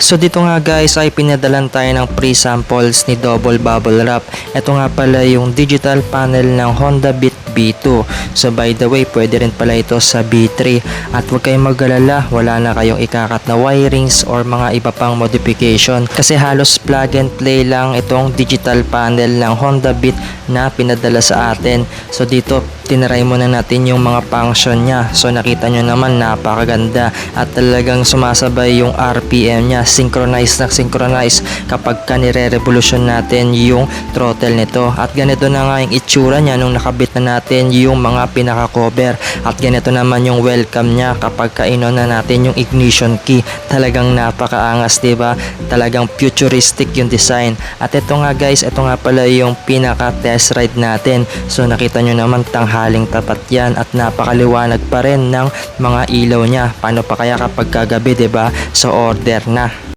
So dito nga guys ay pinadalan tayo ng free samples ni Double Bubble Wrap. Ito nga pala yung digital panel ng Honda Beat B2. So by the way, pwede rin pala ito sa B3. At huwag kayong mag-alala, wala na kayong ikakat na wirings or mga iba pang modification. Kasi halos plug and play lang itong digital panel ng Honda Beat na pinadala sa atin. So dito, tinaray muna natin yung mga function niya. So nakita nyo naman, napakaganda. At talagang sumasabay yung RPM niya. Synchronize na synchronize kapag nire-revolution natin yung throttle nito. At ganito na nga yung itsura niya nung nakabit na natin yung mga pinaka-cover. At ganito naman yung welcome niya kapag kainon na natin yung ignition key. Talagang napakaangas, diba? Talagang futuristic yung design. At ito nga guys, ito nga pala yung pinaka-test ride natin. So nakita nyo naman, tanghaling tapat yan at napakaliwanag pa rin ng mga ilaw niya. Paano pa kaya kapag kagabi, diba? So order na.